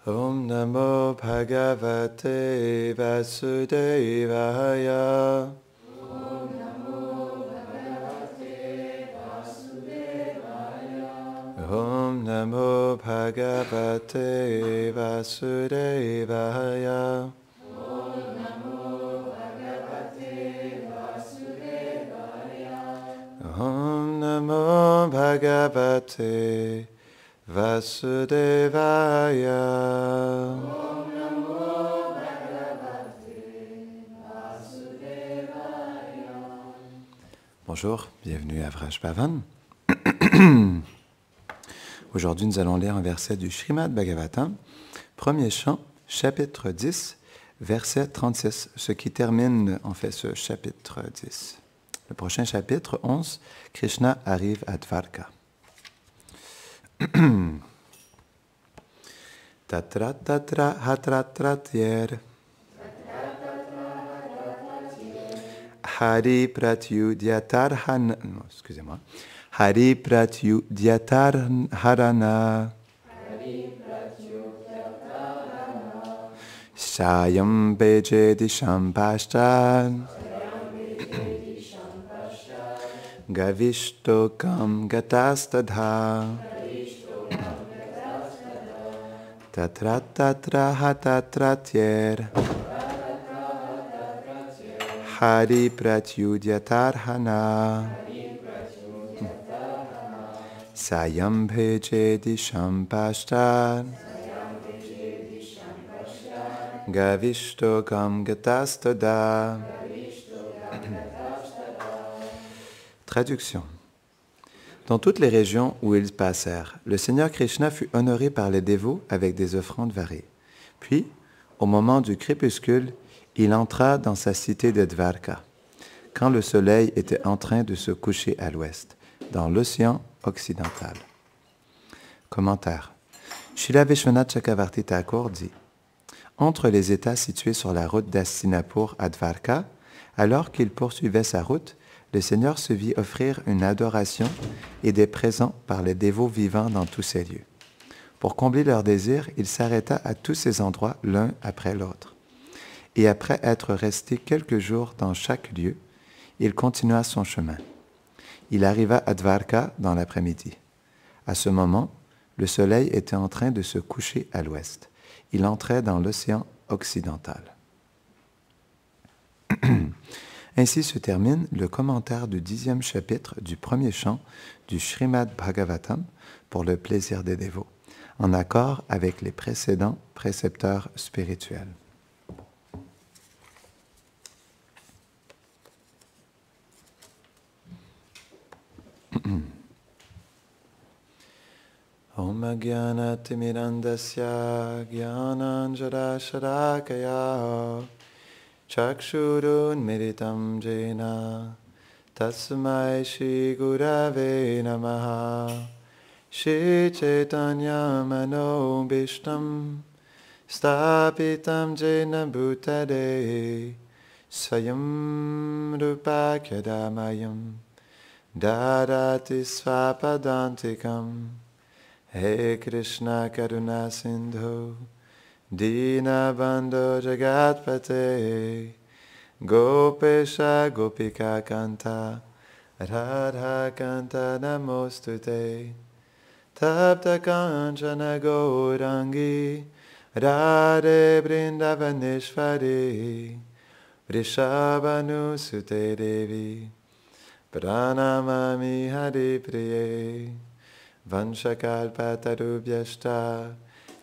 Om Namo Bhagavate Vasudevaya. Om Namo Bhagavate Vasudevaya. Om Namo Bhagavate Vasudevaya. Bonjour, bienvenue à Vraj Bhavan. Aujourd'hui, nous allons lire un verset du Srimad Bhagavatam, premier chant, chapitre 10, verset 36, ce qui termine en fait ce chapitre 10. Le prochain chapitre, 11, Krishna arrive à Dvarka. Tatra tatra hatratratyer Hari pratyudyatarhan... Non, excusez-moi. Hari pratyudyatarharana Shayam bejedi shampashtan Gavistokam gatastadha Tatra tatra hatatratyer Hari pratyudyatarhana Sayam bhejedi shampashtan Gavistokam gatastada. Traduction. Dans toutes les régions où ils passèrent, le Seigneur Krishna fut honoré par les dévots avec des offrandes variées. Puis, au moment du crépuscule, il entra dans sa cité de Dvarka, quand le soleil était en train de se coucher à l'ouest, dans l'océan occidental. Commentaire. Srila Vishwanath Chakravarti Thakur dit: entre les États situés sur la route d'Hastinapur à Dvarka, alors qu'il poursuivait sa route, le Seigneur se vit offrir une adoration et des présents par les dévots vivants dans tous ces lieux. Pour combler leurs désirs, il s'arrêta à tous ces endroits l'un après l'autre. Et après être resté quelques jours dans chaque lieu, il continua son chemin. Il arriva à Dvarka dans l'après-midi. À ce moment, le soleil était en train de se coucher à l'ouest. Il entrait dans l'océan occidental. Ainsi se termine le commentaire du 10e chapitre du premier chant du Srimad Bhagavatam pour le plaisir des dévots, en accord avec les précédents précepteurs spirituels. Om Agyanatimirandasya Gyananjarasharakaya Chakshurun Miritam Jena Tasmai Shri Gurave Namaha Shri Chaitanya Mano Bhishtam Stapitam Jena Bhutade Sayam Rupa Kyadamayam Dadati Svapadantikam He Krishna Karuna Sindhu Dinabandho Jagatpate Gopesha Gopika Kanta Radha Kanta Namostute Tapta Kanchana Gaurangi Radhe Vrindavaneshwari Vrishabhanusute Devi Pranamami Hari Priye Vanshakalpatarubhyashta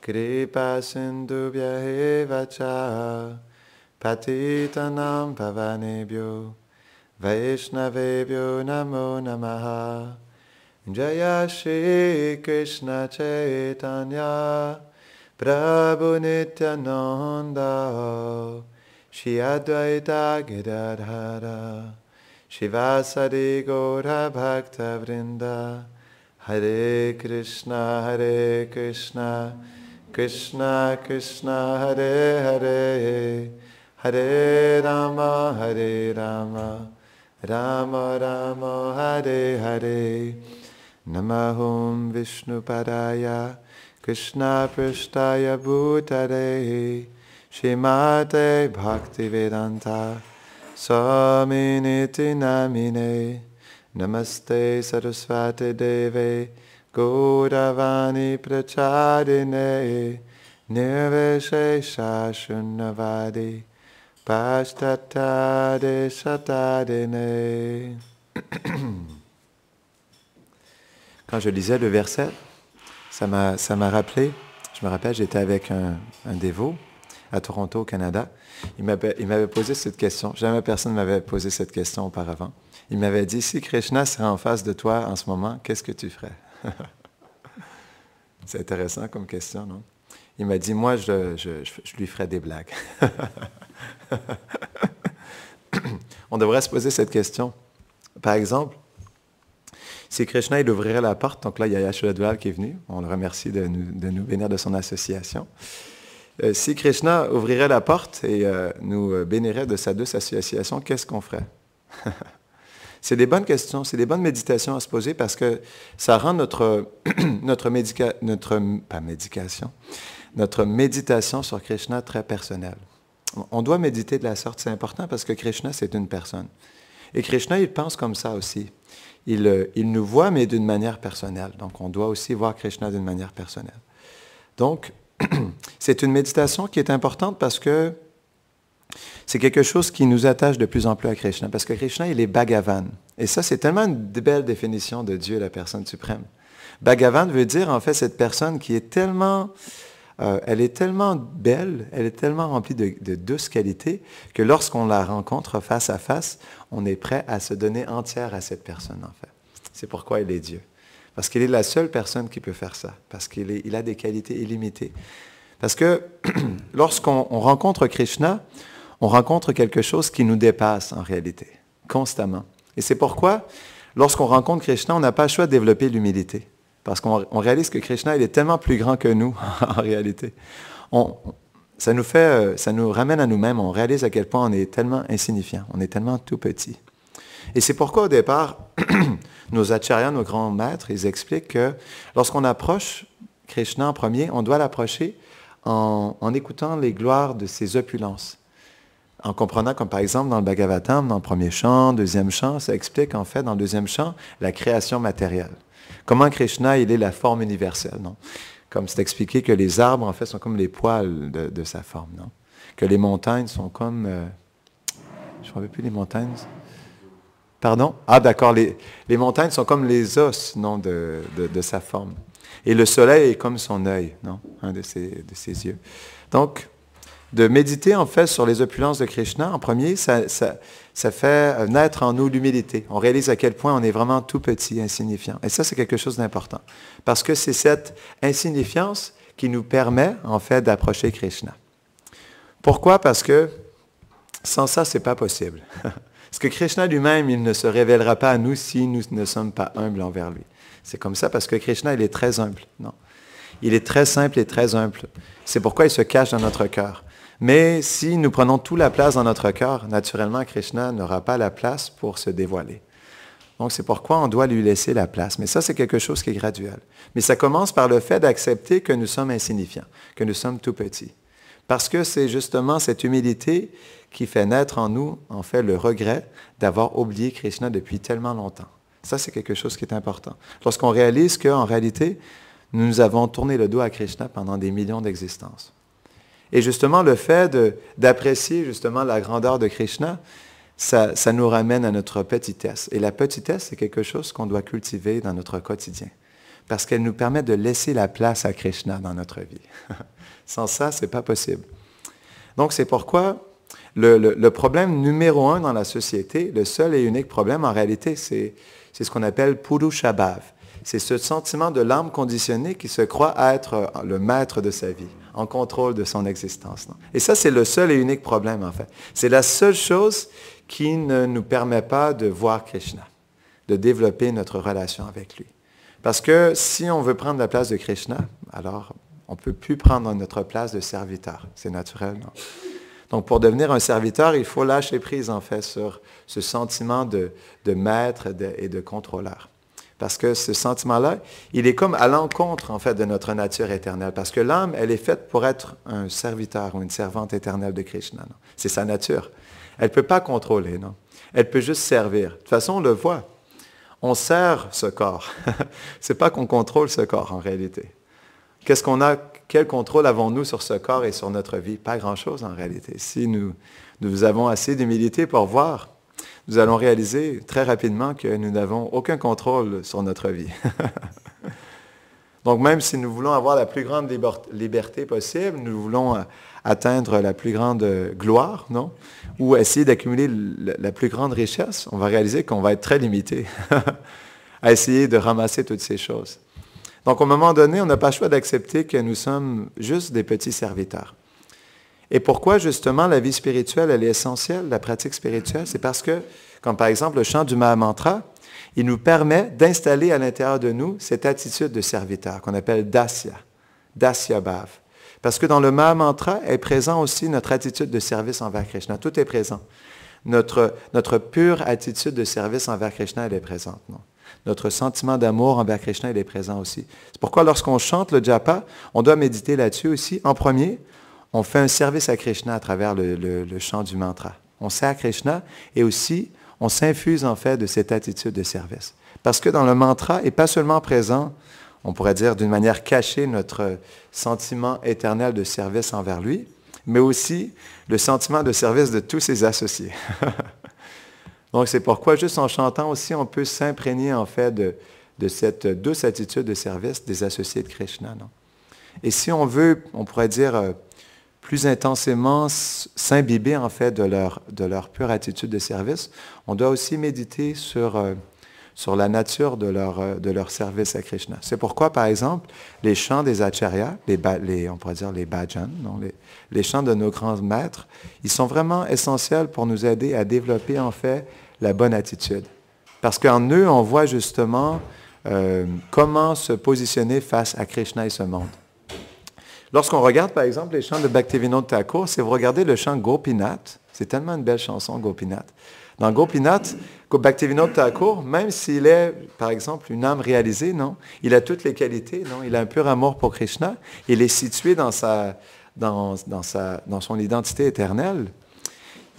Kripa Sindhubhya eva cha Patitanam Pavanebhyo Vaishnavebhyo Namo Namaha Jaya Shri Krishna Chaitanya Prabhu Nityananda Shri Advaita Gadadhara Shivasari Gaura Bhakta Vrinda Hare Krishna, Krishna Krishna, Hare Hare, Hare Rama, Rama Rama, Hare Hare. Namahom Vishnupadaya, Krishna Prishtaya Bhutale Shrimate Bhaktivedanta Swaminiti Namine Namaste Saraswati Deve Gauravani Prachadine Nirvishesha Shunnavadi Pashtatade Shatadine. Quand je lisais le verset, ça m'a rappelé, je me rappelle, j'étais avec un dévot à Toronto, au Canada. Il m'avait posé cette question. Jamais personne ne m'avait posé cette question auparavant. Il m'avait dit, si Krishna serait en face de toi en ce moment, qu'est-ce que tu ferais? C'est intéressant comme question, non? Il m'a dit, moi, je lui ferais des blagues. On devrait se poser cette question. Par exemple, si Krishna, il ouvrirait la porte, donc là, il y a Yashoda Dulal qui est venu, on le remercie de nous bénir de son association. Si Krishna ouvrirait la porte et nous bénirait de sa douce association, qu'est-ce qu'on ferait? C'est des bonnes questions, c'est des bonnes méditations à se poser parce que ça rend notre méditation sur Krishna très personnelle. On doit méditer de la sorte, c'est important parce que Krishna, c'est une personne. Et Krishna, il pense comme ça aussi. Il nous voit, mais d'une manière personnelle. Donc, on doit aussi voir Krishna d'une manière personnelle. Donc, c'est une méditation qui est importante parce que c'est quelque chose qui nous attache de plus en plus à Krishna. Parce que Krishna, il est Bhagavan. Et ça, c'est tellement une belle définition de Dieu, la personne suprême. Bhagavan veut dire, en fait, cette personne qui est tellement... elle est tellement belle, elle est tellement remplie de douces qualités que lorsqu'on la rencontre face à face, on est prêt à se donner entière à cette personne, en fait. C'est pourquoi il est Dieu. Parce qu'il est la seule personne qui peut faire ça. Parce qu'il a des qualités illimitées. Parce que lorsqu'on rencontre Krishna, on rencontre quelque chose qui nous dépasse en réalité, constamment. Et c'est pourquoi, lorsqu'on rencontre Krishna, on n'a pas le choix de développer l'humilité. Parce qu'on réalise que Krishna, il est tellement plus grand que nous, en réalité. Ça nous ramène à nous-mêmes, on réalise à quel point on est tellement insignifiant, on est tellement tout petit. Et c'est pourquoi, au départ, nos acharyas, nos grands maîtres, ils expliquent que lorsqu'on approche Krishna en premier, on doit l'approcher en écoutant les gloires de ses opulences. En comprenant, comme par exemple dans le Bhagavatam, dans le premier chant, deuxième chant, ça explique en fait dans le deuxième chant la création matérielle. Comment Krishna, il est la forme universelle, non? Comme c'est expliqué que les arbres, en fait, sont comme les poils de sa forme, non? Que les montagnes sont comme... je ne me rappelle plus les montagnes. Pardon? Ah, d'accord. Les montagnes sont comme les os, non, de sa forme. Et le soleil est comme son œil, non? Un de ses yeux. Donc, de méditer, en fait, sur les opulences de Krishna, en premier, ça fait naître en nous l'humilité. On réalise à quel point on est vraiment tout petit, insignifiant. Et ça, c'est quelque chose d'important. Parce que c'est cette insignifiance qui nous permet, en fait, d'approcher Krishna. Pourquoi? Parce que sans ça, ce n'est pas possible. Parce que Krishna lui-même, il ne se révélera pas à nous si nous ne sommes pas humbles envers lui. C'est comme ça parce que Krishna, il est très humble. Non. Il est très simple et très humble. C'est pourquoi il se cache dans notre cœur. Mais si nous prenons toute la place dans notre cœur, naturellement, Krishna n'aura pas la place pour se dévoiler. Donc, c'est pourquoi on doit lui laisser la place. Mais ça, c'est quelque chose qui est graduel. Mais ça commence par le fait d'accepter que nous sommes insignifiants, que nous sommes tout petits. Parce que c'est justement cette humilité qui fait naître en nous, en fait, le regret d'avoir oublié Krishna depuis tellement longtemps. Ça, c'est quelque chose qui est important. Lorsqu'on réalise qu'en réalité, nous avons tourné le dos à Krishna pendant des millions d'existences. Et justement, le fait d'apprécier justement la grandeur de Krishna, ça nous ramène à notre petitesse. Et la petitesse, c'est quelque chose qu'on doit cultiver dans notre quotidien. Parce qu'elle nous permet de laisser la place à Krishna dans notre vie. Sans ça, ce n'est pas possible. Donc, c'est pourquoi le problème numéro 1 dans la société, le seul et unique problème en réalité, c'est ce qu'on appelle Purushabhav. C'est ce sentiment de l'âme conditionnée qui se croit être le maître de sa vie, en contrôle de son existence. Non? Et ça, c'est le seul et unique problème, en fait. C'est la seule chose qui ne nous permet pas de voir Krishna, de développer notre relation avec lui. Parce que si on veut prendre la place de Krishna, alors on ne peut plus prendre notre place de serviteur. C'est naturel, non? Donc, pour devenir un serviteur, il faut lâcher prise, en fait, sur ce sentiment de maître et de contrôleur. Parce que ce sentiment-là, il est comme à l'encontre, en fait, de notre nature éternelle. Parce que l'âme, elle est faite pour être un serviteur ou une servante éternelle de Krishna. C'est sa nature. Elle ne peut pas contrôler, non. Elle peut juste servir. De toute façon, on le voit. On sert ce corps. Ce n'est pas qu'on contrôle ce corps, en réalité. Qu'est-ce qu'on a, quel contrôle avons-nous sur ce corps et sur notre vie? Pas grand-chose, en réalité. Si nous avons assez d'humilité pour voir, nous allons réaliser très rapidement que nous n'avons aucun contrôle sur notre vie. Donc, même si nous voulons avoir la plus grande liberté possible, nous voulons atteindre la plus grande gloire, non? Ou essayer d'accumuler la plus grande richesse, on va réaliser qu'on va être très limité à essayer de ramasser toutes ces choses. Donc, au moment donné, on n'a pas le choix d'accepter que nous sommes juste des petits serviteurs. Et pourquoi, justement, la vie spirituelle, elle est essentielle, la pratique spirituelle? C'est parce que, comme par exemple le chant du Mahamantra, il nous permet d'installer à l'intérieur de nous cette attitude de serviteur qu'on appelle Dasya, Dasya Bhav. Parce que dans le Mahamantra est présent aussi notre attitude de service envers Krishna. Tout est présent. Notre pure attitude de service envers Krishna, elle est présente. Non? Notre sentiment d'amour envers Krishna, il est présent aussi. C'est pourquoi lorsqu'on chante le japa, on doit méditer là-dessus aussi. En premier, on fait un service à Krishna à travers le chant du mantra. On sert Krishna et aussi, on s'infuse en fait de cette attitude de service. Parce que dans le mantra est pas seulement présent, on pourrait dire d'une manière cachée, notre sentiment éternel de service envers lui, mais aussi le sentiment de service de tous ses associés. Donc c'est pourquoi juste en chantant aussi, on peut s'imprégner en fait de cette douce attitude de service des associés de Krishna. Non? Et si on veut, on pourrait dire plus intensément s'imbiber en fait de leur pure attitude de service, on doit aussi méditer sur la nature de leur service à Krishna. C'est pourquoi, par exemple, les chants des acharyas, on pourrait dire les bhajans, les chants de nos grands maîtres, ils sont vraiment essentiels pour nous aider à développer en fait la bonne attitude. Parce qu'en eux, on voit justement comment se positionner face à Krishna et ce monde. Lorsqu'on regarde, par exemple, les chants de Bhaktivinoda Thakur, si vous regardez le chant Gopinath, c'est tellement une belle chanson, Gopinath. Dans Gopinath, Bhaktivinoda Thakur, même s'il est, par exemple, une âme réalisée, non, il a toutes les qualités, non, il a un pur amour pour Krishna, il est situé dans son identité éternelle.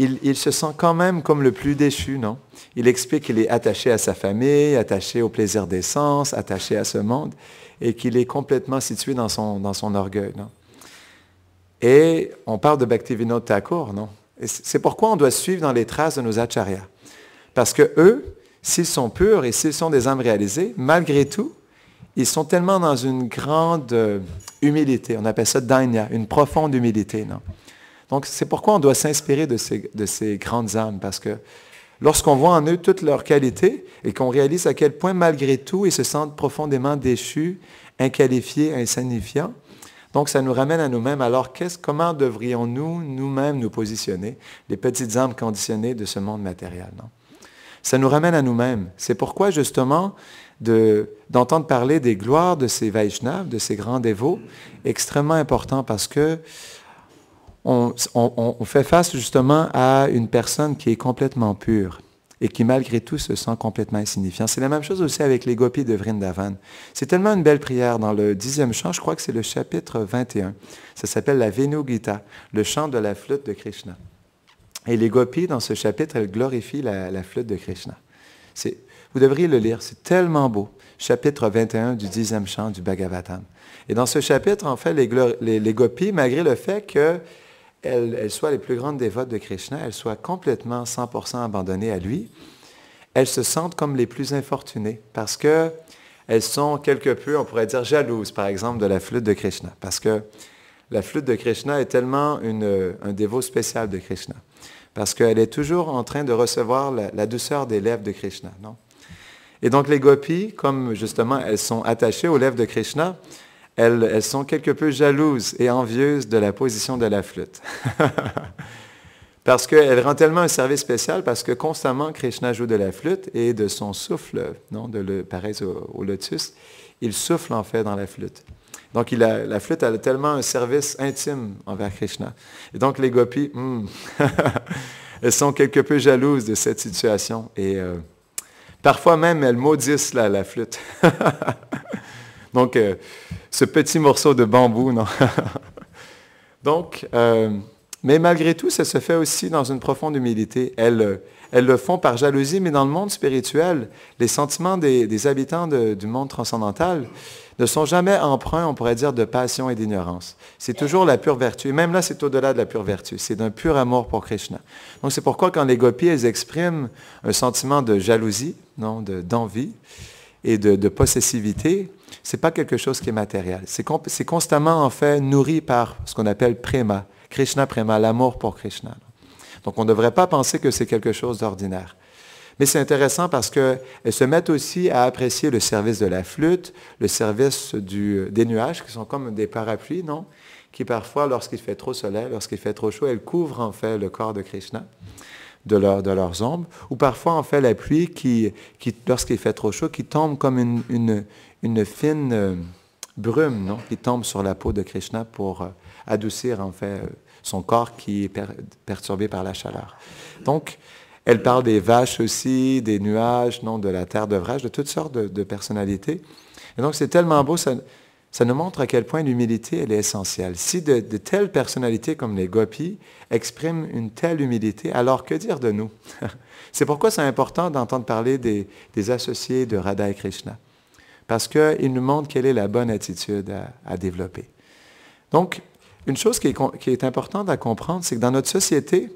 Il se sent quand même comme le plus déchu, non? Il explique qu'il est attaché à sa famille, attaché au plaisir des sens, attaché à ce monde, et qu'il est complètement situé dans son orgueil, non? Et on parle de Bhaktivinoda Thakur, non? Et c'est pourquoi on doit suivre dans les traces de nos acharyas. Parce que eux, s'ils sont purs et s'ils sont des âmes réalisées, malgré tout, ils sont tellement dans une grande humilité. On appelle ça dainya, une profonde humilité, non? Donc, c'est pourquoi on doit s'inspirer de ces grandes âmes, parce que lorsqu'on voit en eux toutes leurs qualités et qu'on réalise à quel point, malgré tout, ils se sentent profondément déchus, inqualifiés, insignifiants, donc ça nous ramène à nous-mêmes. Alors, comment devrions-nous, nous-mêmes, nous positionner, les petites âmes conditionnées de ce monde matériel, non? Ça nous ramène à nous-mêmes. C'est pourquoi, justement, d'entendre parler des gloires de ces Vaishnavas, de ces grands dévots, extrêmement important, parce que on fait face justement à une personne qui est complètement pure et qui malgré tout se sent complètement insignifiant. C'est la même chose aussi avec les gopis de Vrindavan. C'est tellement une belle prière. Dans le 10e chant, je crois que c'est le chapitre 21. Ça s'appelle la Venu Gita, le chant de la flûte de Krishna. Et les gopis, dans ce chapitre, elles glorifient la flûte de Krishna. Vous devriez le lire, c'est tellement beau. Chapitre 21 du 10e chant du Bhagavatam. Et dans ce chapitre, en fait, les gopis, malgré le fait qu'elles soient les plus grandes dévotes de Krishna, elles soient complètement 100% abandonnées à lui, elles se sentent comme les plus infortunées parce qu'elles sont quelque peu, on pourrait dire, jalouses, par exemple, de la flûte de Krishna. Parce que la flûte de Krishna est tellement un dévot spécial de Krishna. Parce qu'elle est toujours en train de recevoir la douceur des lèvres de Krishna, non? Et donc les gopis, comme justement elles sont attachées aux lèvres de Krishna, elles sont quelque peu jalouses et envieuses de la position de la flûte. Parce qu'elle rend tellement un service spécial, parce que constamment Krishna joue de la flûte et de son souffle, non, pareil au lotus, il souffle en fait dans la flûte. Donc la flûte a tellement un service intime envers Krishna. Et donc les gopis, elles sont quelque peu jalouses de cette situation. Et Parfois même, elles maudissent la flûte. Donc, ce petit morceau de bambou, non. Donc, mais malgré tout, ça se fait aussi dans une profonde humilité. Elles le font par jalousie, mais dans le monde spirituel, les sentiments des habitants du monde transcendantal ne sont jamais empreints, on pourrait dire, de passion et d'ignorance. C'est toujours la pure vertu. Et même là, c'est au-delà de la pure vertu. C'est d'un pur amour pour Krishna. Donc, c'est pourquoi quand les gopis, elles expriment un sentiment de jalousie, non, d'envie et de possessivité, c'est pas quelque chose qui est matériel. C'est constamment, en fait, nourri par ce qu'on appelle prema, Krishna prema, l'amour pour Krishna. Donc, on ne devrait pas penser que c'est quelque chose d'ordinaire. Mais c'est intéressant parce qu'elles se mettent aussi à apprécier le service de la flûte, le service des nuages, qui sont comme des parapluies, non? Qui parfois, lorsqu'il fait trop soleil, lorsqu'il fait trop chaud, elles couvrent en fait le corps de Krishna de leurs ombres. Ou parfois, en fait, la pluie qui lorsqu'il fait trop chaud, qui tombe comme une fine brume, non? Qui tombe sur la peau de Krishna pour adoucir, en fait, son corps qui est perturbé par la chaleur. Donc, elle parle des vaches aussi, des nuages, non, de la terre d'ouvrage, de toutes sortes de personnalités. Et donc, c'est tellement beau, ça nous montre à quel point l'humilité, elle est essentielle. Si de telles personnalités comme les gopis expriment une telle humilité, alors que dire de nous? C'est pourquoi c'est important d'entendre parler des associés de Radha et Krishna. Parce qu'ils nous montrent quelle est la bonne attitude à développer. Donc, une chose qui est importante à comprendre, c'est que dans notre société,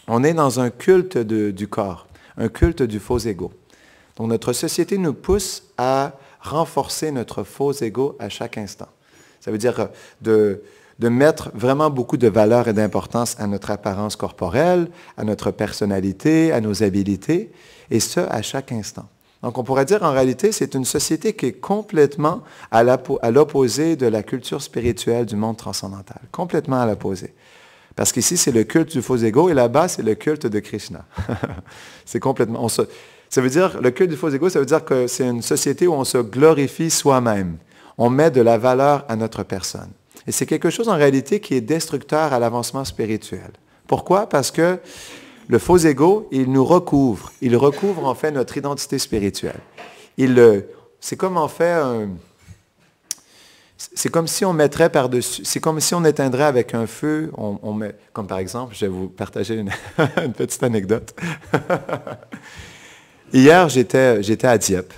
on est dans un culte du corps, un culte du faux ego. Donc, notre société nous pousse à renforcer notre faux ego à chaque instant. Ça veut dire de mettre vraiment beaucoup de valeur et d'importance à notre apparence corporelle, à notre personnalité, à nos habiletés, et ce, à chaque instant. Donc, on pourrait dire, en réalité, c'est une société qui est complètement à l'opposé de la culture spirituelle du monde transcendantal. Complètement à l'opposé. Parce qu'ici, c'est le culte du faux ego, et là-bas, c'est le culte de Krishna. C'est complètement... Ça veut dire, le culte du faux ego, ça veut dire que c'est une société où on se glorifie soi-même. On met de la valeur à notre personne. Et c'est quelque chose, en réalité, qui est destructeur à l'avancement spirituel. Pourquoi? Parce que le faux ego, il nous recouvre. Il recouvre, en fait, notre identité spirituelle. C'est comme, en fait, c'est comme si on mettrait par-dessus, c'est comme si on éteindrait avec un feu, comme par exemple, je vais vous partager une petite anecdote. Hier, j'étais à Dieppe,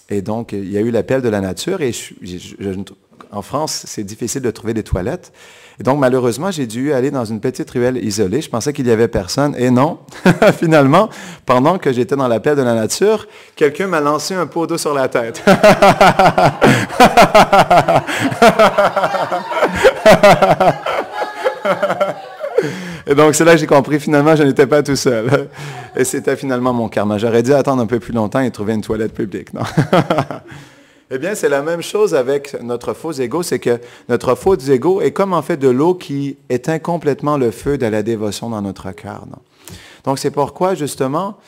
et donc il y a eu l'appel de la nature, et en France, c'est difficile de trouver des toilettes, et donc malheureusement, j'ai dû aller dans une petite ruelle isolée. Je pensais qu'il n'y avait personne, et non, finalement, pendant que j'étais dans l'appel de la nature, quelqu'un m'a lancé un pot d'eau sur la tête. Et donc, c'est là que j'ai compris, finalement, je n'étais pas tout seul. Et c'était finalement mon karma. J'aurais dû attendre un peu plus longtemps et trouver une toilette publique, non? Eh bien, c'est la même chose avec notre faux ego, c'est que notre faux ego est comme en fait de l'eau qui éteint complètement le feu de la dévotion dans notre cœur, non? Donc, c'est pourquoi, justement,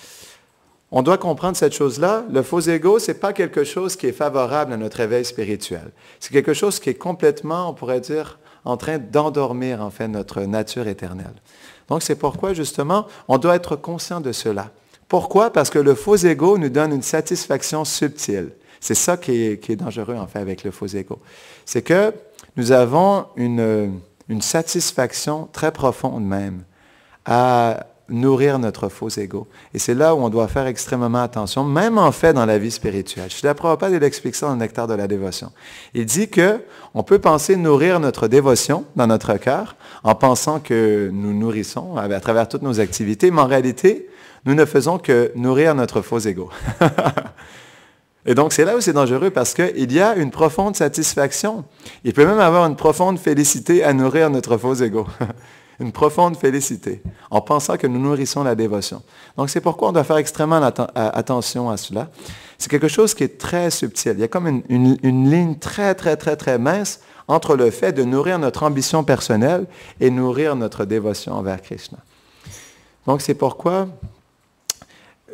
on doit comprendre cette chose-là. Le faux ego, ce n'est pas quelque chose qui est favorable à notre éveil spirituel. C'est quelque chose qui est complètement, on pourrait dire, en train d'endormir, en fait, notre nature éternelle. Donc, c'est pourquoi, justement, on doit être conscient de cela. Pourquoi? Parce que le faux ego nous donne une satisfaction subtile. C'est ça qui est dangereux, en fait, avec le faux ego. C'est que nous avons une satisfaction très profonde même à nourrir notre faux ego. Et c'est là où on doit faire extrêmement attention, même en fait dans la vie spirituelle. Srila Prabhupada, il explique ça dans le Nectar de la dévotion. Il dit qu'on peut penser nourrir notre dévotion dans notre cœur en pensant que nous nourrissons à travers toutes nos activités, mais en réalité, nous ne faisons que nourrir notre faux ego. Et donc, c'est là où c'est dangereux parce qu'il y a une profonde satisfaction. Il peut même avoir une profonde félicité à nourrir notre faux ego. Une profonde félicité, en pensant que nous nourrissons la dévotion. Donc, c'est pourquoi on doit faire extrêmement attention à cela. C'est quelque chose qui est très subtil. Il y a comme une ligne très, très, très, très mince entre le fait de nourrir notre ambition personnelle et nourrir notre dévotion envers Krishna. Donc, c'est pourquoi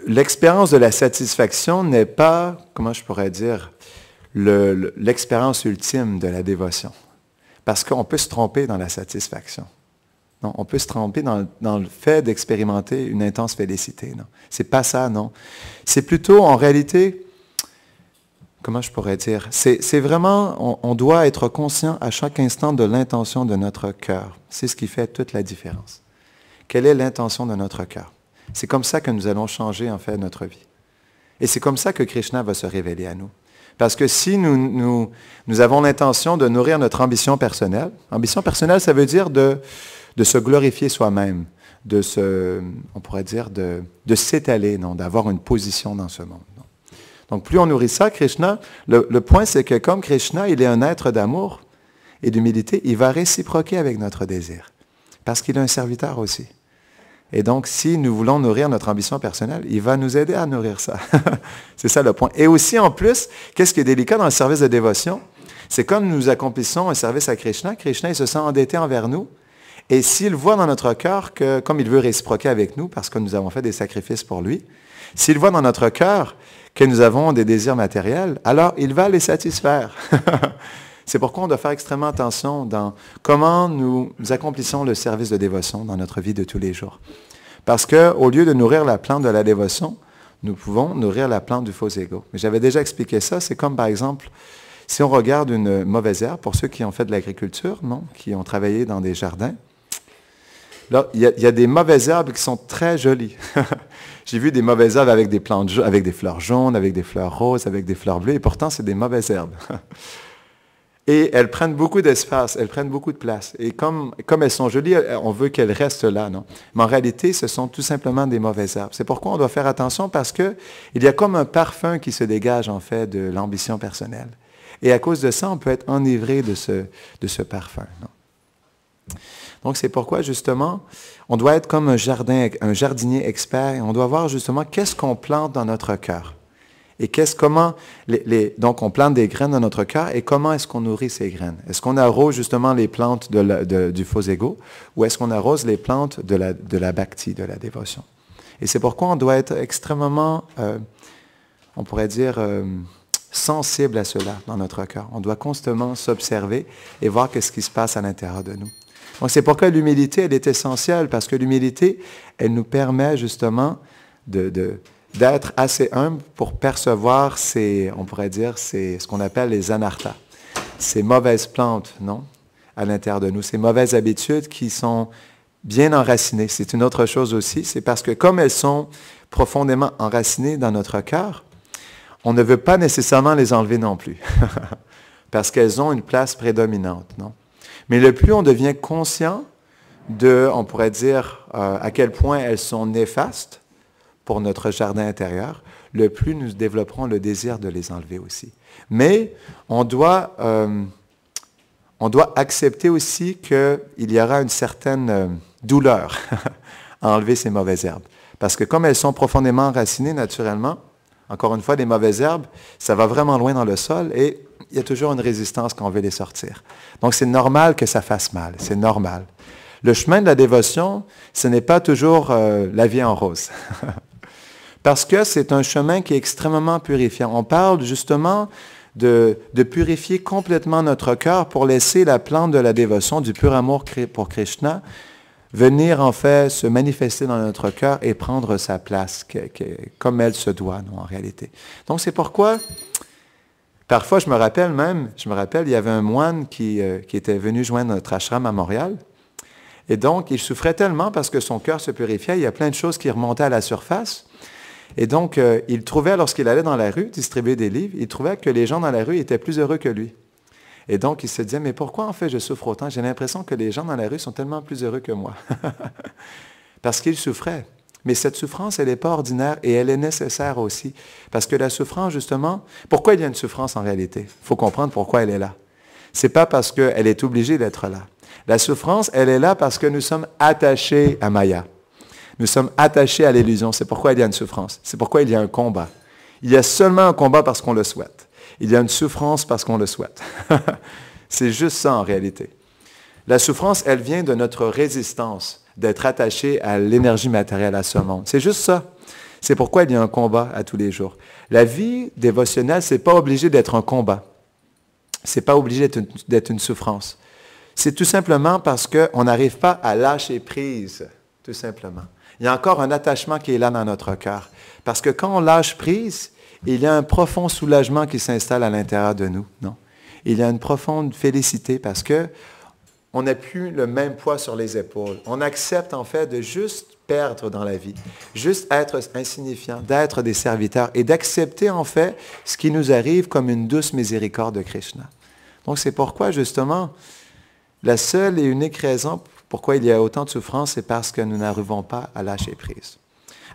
l'expérience de la satisfaction n'est pas, comment je pourrais dire, l'expérience ultime de la dévotion. Parce qu'on peut se tromper dans la satisfaction. Non, on peut se tromper dans le fait d'expérimenter une intense félicité. Non, c'est pas ça, non. C'est plutôt, en réalité, comment je pourrais dire, c'est vraiment, on doit être conscient à chaque instant de l'intention de notre cœur. C'est ce qui fait toute la différence. Quelle est l'intention de notre cœur? C'est comme ça que nous allons changer, en fait, notre vie. Et c'est comme ça que Krishna va se révéler à nous. Parce que si nous avons l'intention de nourrir notre ambition personnelle, ça veut dire de se glorifier soi-même, on pourrait dire, de s'étaler, non, d'avoir une position dans ce monde. Non. Donc, plus on nourrit ça, Krishna, le point, c'est que comme Krishna, il est un être d'amour et d'humilité, il va réciproquer avec notre désir, parce qu'il est un serviteur aussi. Et donc, si nous voulons nourrir notre ambition personnelle, il va nous aider à nourrir ça. C'est ça le point. Et aussi, en plus, qu'est-ce qui est délicat dans le service de dévotion? C'est comme nous accomplissons un service à Krishna, Krishna, il se sent endetté envers nous. Et s'il voit dans notre cœur que, comme il veut réciproquer avec nous, parce que nous avons fait des sacrifices pour lui, s'il voit dans notre cœur que nous avons des désirs matériels, alors il va les satisfaire. C'est pourquoi on doit faire extrêmement attention dans comment nous accomplissons le service de dévotion dans notre vie de tous les jours. Parce qu'au lieu de nourrir la plante de la dévotion, nous pouvons nourrir la plante du faux ego. Mais j'avais déjà expliqué ça, c'est comme par exemple, si on regarde une mauvaise herbe, pour ceux qui ont fait de l'agriculture, non, qui ont travaillé dans des jardins, là, il y a des mauvaises herbes qui sont très jolies. J'ai vu des mauvaises herbes avec des plantes, avec des fleurs jaunes, avec des fleurs roses, avec des fleurs bleues, et pourtant c'est des mauvaises herbes. Et elles prennent beaucoup d'espace, elles prennent beaucoup de place. Et comme elles sont jolies, on veut qu'elles restent là, non? Mais en réalité, ce sont tout simplement des mauvaises herbes. C'est pourquoi on doit faire attention parce qu'il y a comme un parfum qui se dégage, en fait, de l'ambition personnelle. Et à cause de ça, on peut être enivré de ce parfum, non? Donc, c'est pourquoi, justement, on doit être comme un jardinier expert. Et on doit voir, justement, qu'est-ce qu'on plante dans notre cœur. Et donc on plante des graines dans notre cœur, et comment est-ce qu'on nourrit ces graines? Est-ce qu'on arrose justement les plantes du faux ego, ou est-ce qu'on arrose les plantes de la bhakti, de la dévotion? Et c'est pourquoi on doit être extrêmement, on pourrait dire, sensible à cela dans notre cœur. On doit constamment s'observer et voir ce qui se passe à l'intérieur de nous. Donc c'est pourquoi l'humilité, elle est essentielle, parce que l'humilité, elle nous permet justement d'être assez humble pour percevoir on pourrait dire, ce qu'on appelle les anarthas, ces mauvaises plantes, non, à l'intérieur de nous, ces mauvaises habitudes qui sont bien enracinées. C'est une autre chose aussi, c'est parce que comme elles sont profondément enracinées dans notre cœur, on ne veut pas nécessairement les enlever non plus, parce qu'elles ont une place prédominante, non? Mais le plus on devient conscient on pourrait dire, à quel point elles sont néfastes pour notre jardin intérieur, le plus nous développerons le désir de les enlever aussi. Mais on doit accepter aussi qu'il y aura une certaine douleur à enlever ces mauvaises herbes. Parce que comme elles sont profondément enracinées naturellement, encore une fois, les mauvaises herbes, ça va vraiment loin dans le sol et il y a toujours une résistance quand on veut les sortir. Donc c'est normal que ça fasse mal, c'est normal. Le chemin de la dévotion, ce n'est pas toujours la vie en rose. Parce que c'est un chemin qui est extrêmement purifiant. On parle justement de purifier complètement notre cœur pour laisser la plante de la dévotion, du pur amour pour Krishna, venir en fait se manifester dans notre cœur et prendre sa place comme elle se doit, non, en réalité. Donc c'est pourquoi, parfois je me rappelle, il y avait un moine qui était venu joindre notre ashram à Montréal. Et donc, il souffrait tellement parce que son cœur se purifiait, il y a plein de choses qui remontaient à la surface. Et donc, il trouvait, lorsqu'il allait dans la rue distribuer des livres, il trouvait que les gens dans la rue étaient plus heureux que lui. Et donc, il se disait, mais pourquoi en fait je souffre autant? J'ai l'impression que les gens dans la rue sont tellement plus heureux que moi. Parce qu'il souffrait. Mais cette souffrance, elle n'est pas ordinaire et elle est nécessaire aussi. Parce que la souffrance, justement, pourquoi il y a une souffrance en réalité? Il faut comprendre pourquoi elle est là. Ce n'est pas parce qu'elle est obligée d'être là. La souffrance, elle est là parce que nous sommes attachés à Maya. Nous sommes attachés à l'illusion. C'est pourquoi il y a une souffrance. C'est pourquoi il y a un combat. Il y a seulement un combat parce qu'on le souhaite. Il y a une souffrance parce qu'on le souhaite. C'est juste ça en réalité. La souffrance, elle vient de notre résistance, d'être attaché à l'énergie matérielle, à ce monde. C'est juste ça. C'est pourquoi il y a un combat à tous les jours. La vie dévotionnelle, ce n'est pas obligé d'être un combat. Ce n'est pas obligé d'être une souffrance. C'est tout simplement parce qu'on n'arrive pas à lâcher prise, tout simplement. Il y a encore un attachement qui est là dans notre cœur. Parce que quand on lâche prise, il y a un profond soulagement qui s'installe à l'intérieur de nous, non? Il y a une profonde félicité parce que on n'a plus le même poids sur les épaules. On accepte en fait de juste perdre dans la vie, juste être insignifiant, d'être des serviteurs et d'accepter en fait ce qui nous arrive comme une douce miséricorde de Krishna. Donc c'est pourquoi justement, la seule et unique raison pourquoi il y a autant de souffrance, c'est parce que nous n'arrivons pas à lâcher prise.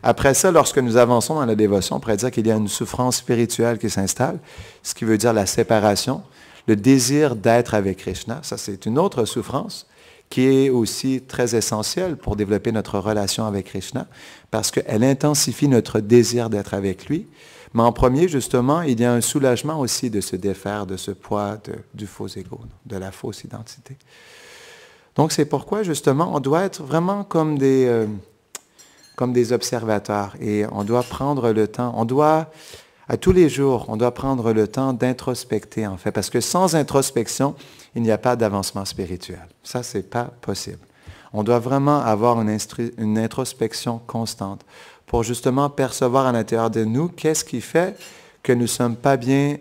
Après ça, lorsque nous avançons dans la dévotion, on pourrait dire qu'il y a une souffrance spirituelle qui s'installe, ce qui veut dire la séparation, le désir d'être avec Krishna. Ça, c'est une autre souffrance qui est aussi très essentielle pour développer notre relation avec Krishna, parce qu'elle intensifie notre désir d'être avec lui. Mais en premier, justement, il y a un soulagement aussi de se défaire de ce poids du faux ego, de la fausse identité. Donc, c'est pourquoi, justement, on doit être vraiment comme des observateurs et on doit prendre le temps, à tous les jours, on doit prendre le temps d'introspecter, en fait, parce que sans introspection, il n'y a pas d'avancement spirituel. Ça, ce n'est pas possible. On doit vraiment avoir une introspection constante pour justement percevoir à l'intérieur de nous qu'est-ce qui fait que nous ne sommes pas bien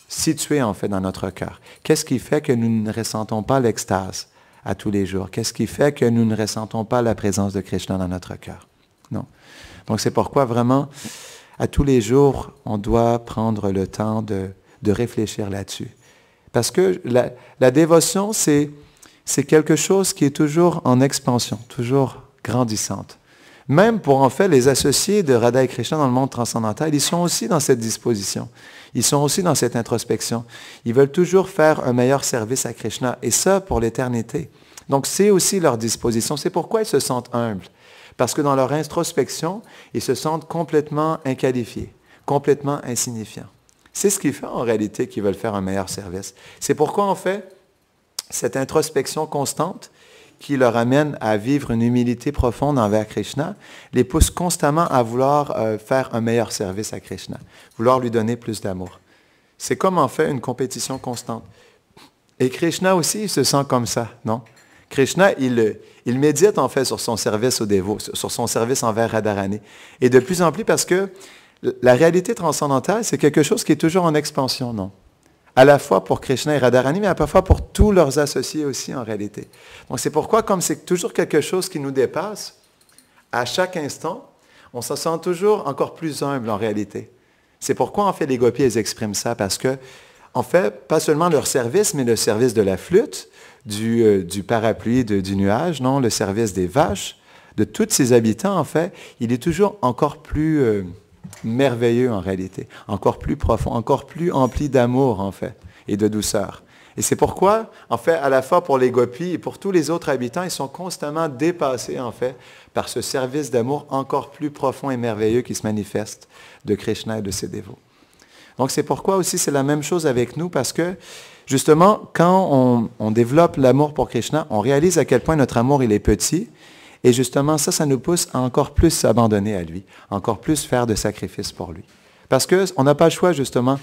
situés, en fait, dans notre cœur. Qu'est-ce qui fait que nous ne ressentons pas l'extase à tous les jours? Qu'est-ce qui fait que nous ne ressentons pas la présence de Krishna dans notre cœur? Non. Donc, c'est pourquoi vraiment, à tous les jours, on doit prendre le temps de réfléchir là-dessus. Parce que la dévotion, c'est quelque chose qui est toujours en expansion, toujours grandissante. Même pour, en fait, les associés de Radha et Krishna dans le monde transcendantal, ils sont aussi dans cette disposition. Ils sont aussi dans cette introspection. Ils veulent toujours faire un meilleur service à Krishna, et ça pour l'éternité. Donc, c'est aussi leur disposition. C'est pourquoi ils se sentent humbles. Parce que dans leur introspection, ils se sentent complètement inqualifiés, complètement insignifiants. C'est ce qui fait en réalité qu'ils veulent faire un meilleur service. C'est pourquoi, en fait, cette introspection constante qui leur amène à vivre une humilité profonde envers Krishna, les pousse constamment à vouloir faire un meilleur service à Krishna, vouloir lui donner plus d'amour. C'est comme en fait une compétition constante. Et Krishna aussi, il se sent comme ça, non? Krishna, il médite en fait sur son service aux dévots, sur son service envers Radharani. Et de plus en plus parce que la réalité transcendantale, c'est quelque chose qui est toujours en expansion, non? À la fois pour Krishna et Radharani, mais à la fois pour tous leurs associés aussi en réalité. Donc c'est pourquoi, comme c'est toujours quelque chose qui nous dépasse, à chaque instant, on se sent toujours encore plus humble en réalité. C'est pourquoi en fait les gopis, elles expriment ça, parce que, en fait, pas seulement leur service, mais le service de la flûte, du parapluie, du nuage, non, le service des vaches, de tous ces habitants, en fait, il est toujours encore plus merveilleux en réalité, encore plus profond, encore plus empli d'amour en fait, et de douceur. Et c'est pourquoi, en fait, à la fois pour les gopis et pour tous les autres habitants, ils sont constamment dépassés en fait par ce service d'amour encore plus profond et merveilleux qui se manifeste de Krishna et de ses dévots. Donc c'est pourquoi aussi c'est la même chose avec nous, parce que justement, quand on développe l'amour pour Krishna, on réalise à quel point notre amour il est petit. Et justement, ça nous pousse à encore plus s'abandonner à lui, encore plus faire de sacrifices pour lui. Parce qu'on n'a pas le choix, justement.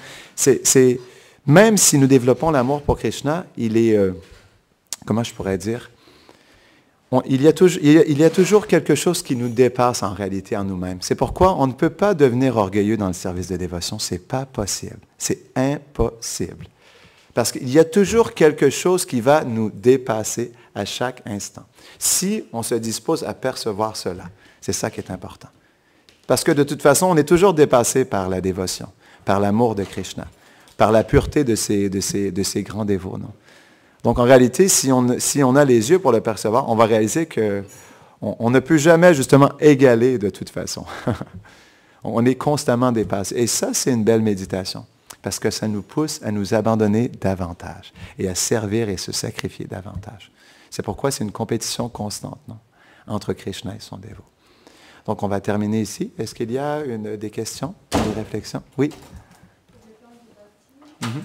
Même si nous développons l'amour pour Krishna, il est, comment je pourrais dire, il y a toujours quelque chose qui nous dépasse en réalité en nous-mêmes. C'est pourquoi on ne peut pas devenir orgueilleux dans le service de dévotion. Ce n'est pas possible. C'est impossible. Parce qu'il y a toujours quelque chose qui va nous dépasser à chaque instant. Si on se dispose à percevoir cela, c'est ça qui est important. Parce que de toute façon, on est toujours dépassé par la dévotion, par l'amour de Krishna, par la pureté de ces grands dévots. Non? Donc en réalité, si on a les yeux pour le percevoir, on va réaliser qu'on ne peut jamais justement égaler de toute façon. On est constamment dépassé. Et ça, c'est une belle méditation. Parce que ça nous pousse à nous abandonner davantage et à servir et se sacrifier davantage. C'est pourquoi c'est une compétition constante, non, entre Krishna et son dévot. Donc on va terminer ici. Est-ce qu'il y a des questions, des réflexions? Oui. Mm-hmm.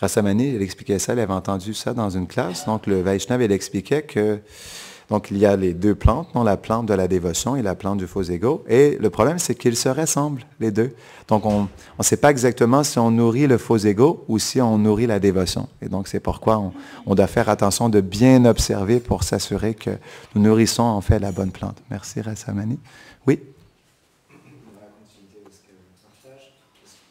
Rasamani, il expliquait ça, il avait entendu ça dans une classe. Donc, le Vaishnav, il expliquait que donc, il y a les deux plantes, non, la plante de la dévotion et la plante du faux ego. Et le problème, c'est qu'ils se ressemblent, les deux. Donc, on ne sait pas exactement si on nourrit le faux ego ou si on nourrit la dévotion. Et donc, c'est pourquoi on doit faire attention de bien observer pour s'assurer que nous nourrissons en fait la bonne plante. Merci, Rasamani. Oui? Dans la continuité de ce qu'elle partage,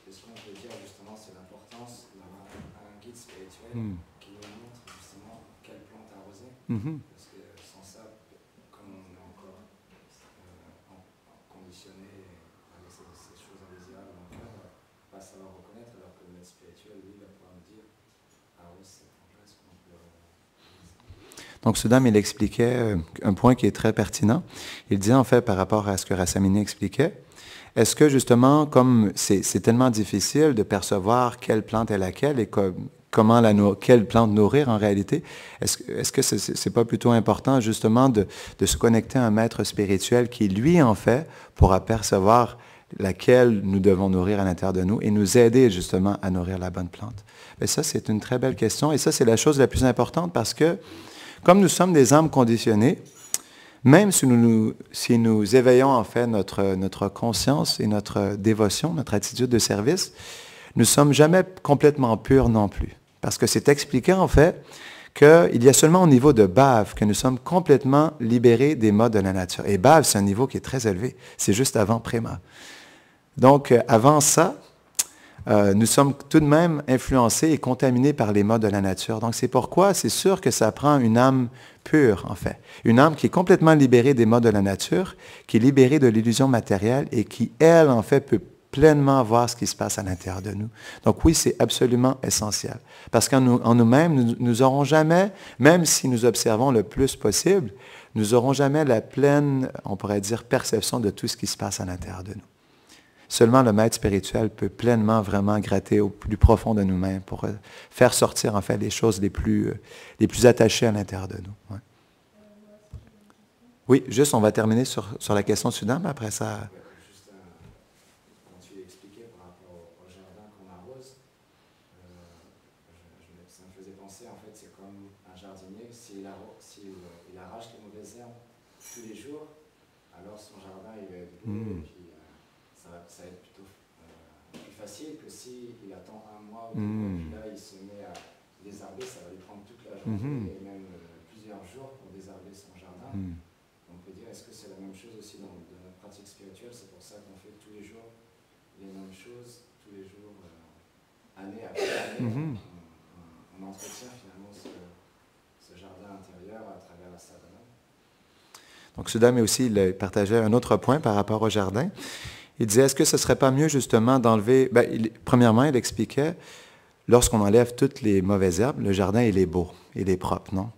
est-ce qu'on peut dire justement c'est l'importance d'avoir un guide spirituel qui nous montre justement quelle plante arroser? Parce que sans ça, comme on est encore conditionné avec ces choses indésirables dans le cœur, on ne va pas savoir reconnaître, alors que le maître spirituel, lui, va pouvoir nous dire arrose cette plante-là, est-ce qu'on peut... Donc, Sudam, il expliquait un point qui est très pertinent. Il disait, en fait, par rapport à ce que Rasamini expliquait, est-ce que, justement, comme c'est tellement difficile de percevoir quelle plante est laquelle et quelle plante nourrir en réalité, est-ce que c'est pas plutôt important, justement, de se connecter à un maître spirituel qui, lui, en fait, pourra percevoir laquelle nous devons nourrir à l'intérieur de nous et nous aider, justement, à nourrir la bonne plante? Mais ça, c'est une très belle question et ça, c'est la chose la plus importante parce que comme nous sommes des âmes conditionnées, même si nous éveillons en fait notre conscience et notre dévotion, notre attitude de service, nous ne sommes jamais complètement purs non plus. Parce que c'est expliqué en fait qu'il y a seulement au niveau de Bhava que nous sommes complètement libérés des modes de la nature. Et Bhava, c'est un niveau qui est très élevé. C'est juste avant Prema. Donc, avant ça, nous sommes tout de même influencés et contaminés par les modes de la nature. Donc, c'est pourquoi c'est sûr que ça prend une âme pure, en fait. Une âme qui est complètement libérée des modes de la nature, qui est libérée de l'illusion matérielle et qui, elle, en fait, peut pleinement voir ce qui se passe à l'intérieur de nous. Donc oui, c'est absolument essentiel. Parce qu'en nous-mêmes, nous n'aurons jamais, même si nous observons le plus possible, nous n'aurons jamais la pleine, on pourrait dire, perception de tout ce qui se passe à l'intérieur de nous. Seulement le maître spirituel peut pleinement, vraiment gratter au plus profond de nous-mêmes pour faire sortir, en fait, les choses les plus attachées à l'intérieur de nous. Ouais. Oui, juste, on va terminer sur la question de Sudam, après ça... Juste, quand tu expliquais par rapport au jardin qu'on arrose, ça me faisait penser, en fait, c'est comme un jardinier, s'il arrache les mauvaises herbes tous les jours, alors son jardin, il va être beau, et puis ça va être plutôt plus facile que s'il attend un mois, ou puis là, il se met à désherber, ça va lui prendre toute la journée, et même plusieurs jours pour désherber son jardin. On peut dire, est-ce que c'est la même chose aussi dans notre pratique spirituelle? C'est pour ça qu'on fait tous les jours les mêmes choses, tous les jours, année après année. On entretient finalement ce jardin intérieur à travers la sadhana. Donc, Sudam aussi, il partageait un autre point par rapport au jardin. Il disait, est-ce que ce ne serait pas mieux justement d'enlever... premièrement, il expliquait, lorsqu'on enlève toutes les mauvaises herbes, le jardin, il est beau, il est propre, non?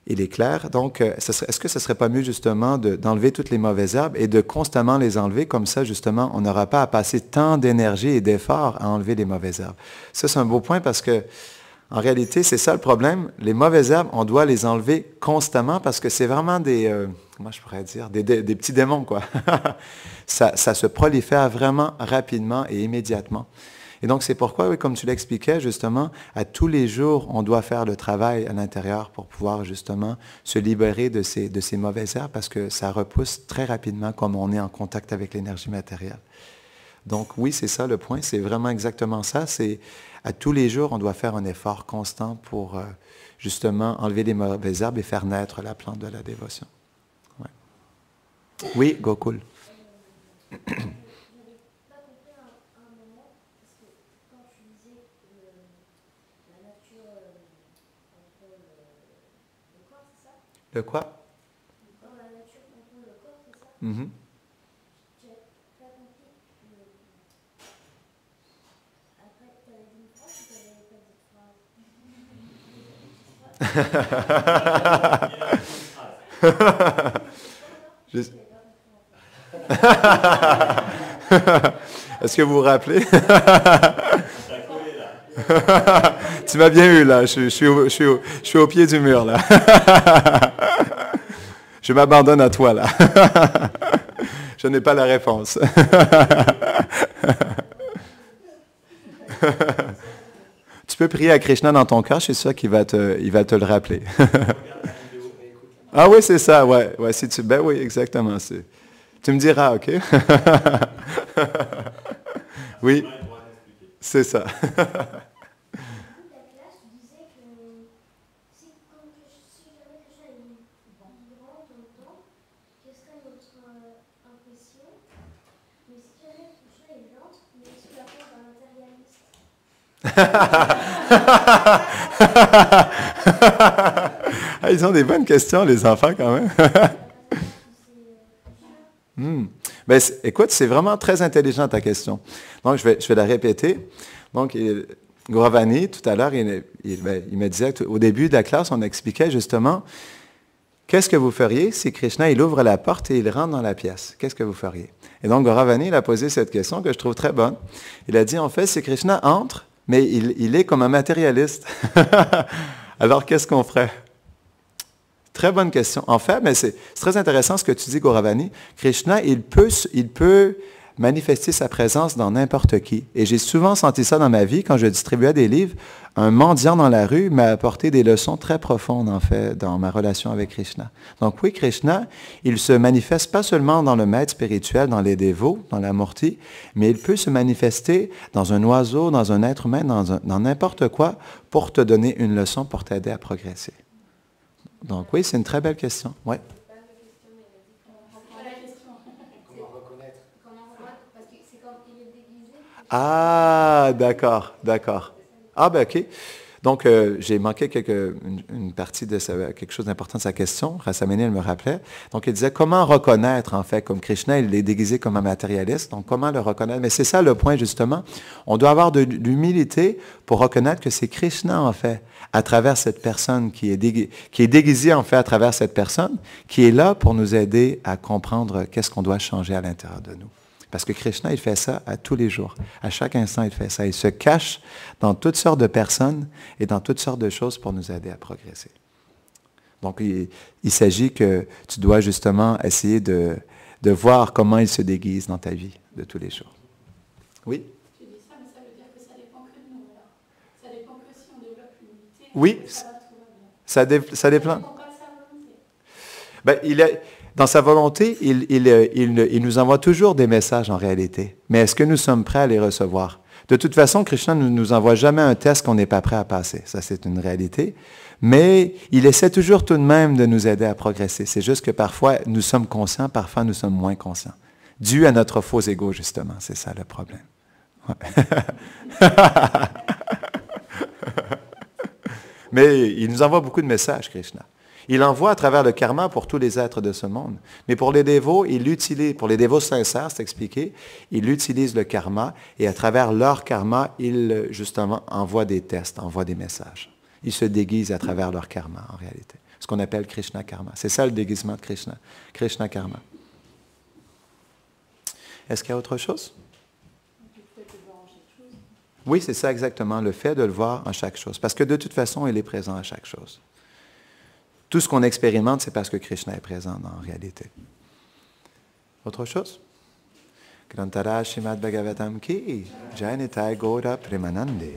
Il est clair. Donc, est-ce que ce ne serait pas mieux justement d'enlever toutes les mauvaises herbes et de constamment les enlever, comme ça, justement, on n'aura pas à passer tant d'énergie et d'efforts à enlever les mauvaises herbes. Ça, c'est un beau point parce que, en réalité, c'est ça le problème. Les mauvaises herbes, on doit les enlever constamment parce que c'est vraiment comment je pourrais dire, des petits démons, quoi. ça se prolifère vraiment rapidement et immédiatement. Et donc, c'est pourquoi, oui, comme tu l'expliquais, justement, à tous les jours, on doit faire le travail à l'intérieur pour pouvoir, justement, se libérer de ces mauvaises herbes parce que ça repousse très rapidement comme on est en contact avec l'énergie matérielle. Donc, oui, c'est ça le point. C'est vraiment exactement ça. C'est à tous les jours, on doit faire un effort constant pour, justement, enlever les mauvaises herbes et faire naître la plante de la dévotion. Ouais. Oui, Gokul. Le quoi? Dans la nature contrôle le corps, c'est ça? J'ai pas compris. Après, tu avais dit une phrase ou tu n'avais pas dit une phrase? Est-ce que vous vous rappelez? Tu m'as bien eu là, je suis au pied du mur là. Je m'abandonne à toi là. Je n'ai pas la réponse. Tu peux prier à Krishna dans ton cœur, je suis sûr qu'il va il va te le rappeler. Ah oui, c'est ça, ouais. Si ben oui, exactement. Tu me diras, OK? Oui, c'est ça. Ah, ils ont des bonnes questions, les enfants, quand même. Ben, écoute, c'est vraiment très intelligent ta question. Donc, je vais la répéter. Donc, Gauravani, tout à l'heure, il me disait qu'au début de la classe, on expliquait justement qu'est-ce que vous feriez si Krishna, il ouvre la porte et il rentre dans la pièce? Qu'est-ce que vous feriez? Et donc, Gauravani, il a posé cette question que je trouve très bonne. Il a dit, en fait, si Krishna entre, mais il est comme un matérialiste. Alors, qu'est-ce qu'on ferait? Très bonne question. En fait, mais c'est très intéressant ce que tu dis, Gauravani. Krishna, il peut manifester sa présence dans n'importe qui. Et j'ai souvent senti ça dans ma vie quand je distribuais des livres. Un mendiant dans la rue m'a apporté des leçons très profondes, en fait, dans ma relation avec Krishna. Donc oui, Krishna, il se manifeste pas seulement dans le maître spirituel, dans les dévots, dans la Murti, mais il peut se manifester dans un oiseau, dans un être humain, dans n'importe quoi, pour te donner une leçon, pour t'aider à progresser. Donc oui, c'est une très belle question. Oui. Ah, d'accord. Ah, ben OK. Donc, j'ai manqué une partie de quelque chose d'important de sa question. Rasamani, elle me rappelait. Donc, il disait comment reconnaître, en fait, comme Krishna, il est déguisé comme un matérialiste. Donc, comment le reconnaître? Mais c'est ça le point, justement. On doit avoir de l'humilité pour reconnaître que c'est Krishna, en fait, à travers cette personne qui est déguisée, en fait, à travers cette personne, qui est là pour nous aider à comprendre qu'est-ce qu'on doit changer à l'intérieur de nous. Parce que Krishna, il fait ça à tous les jours. À chaque instant, il fait ça. Il se cache dans toutes sortes de personnes et dans toutes sortes de choses pour nous aider à progresser. Donc, il s'agit que tu dois justement essayer de voir comment il se déguise dans ta vie de tous les jours. Oui? Tu dis ça, mais ça veut dire que ça dépend que de nous. Alors. Ça dépend que si on développe l'unité. Oui, ça dépend. Ça dépend pas de sa volonté. Ben, dans sa volonté, il nous envoie toujours des messages en réalité. Mais est-ce que nous sommes prêts à les recevoir? De toute façon, Krishna ne nous envoie jamais un test qu'on n'est pas prêt à passer. Ça, c'est une réalité. Mais il essaie toujours tout de même de nous aider à progresser. C'est juste que parfois, nous sommes conscients, parfois, nous sommes moins conscients. Dû à notre faux ego, justement. C'est ça le problème. Ouais. Mais il nous envoie beaucoup de messages, Krishna. Il envoie à travers le karma pour tous les êtres de ce monde. Mais pour les dévots, pour les dévots sincères, c'est expliqué, il utilise le karma et à travers leur karma, il justement envoie des tests, envoie des messages. Ils se déguisent à travers leur karma en réalité. Ce qu'on appelle Krishna karma. C'est ça le déguisement de Krishna. Krishna karma. Est-ce qu'il y a autre chose? Oui, c'est ça exactement, le fait de le voir en chaque chose. Parce que de toute façon, il est présent à chaque chose. Tout ce qu'on expérimente, c'est parce que Krishna est présent en réalité. Autre chose? Grantara Srimad Bhagavatam ki Jai Nitai Gaura Premanande.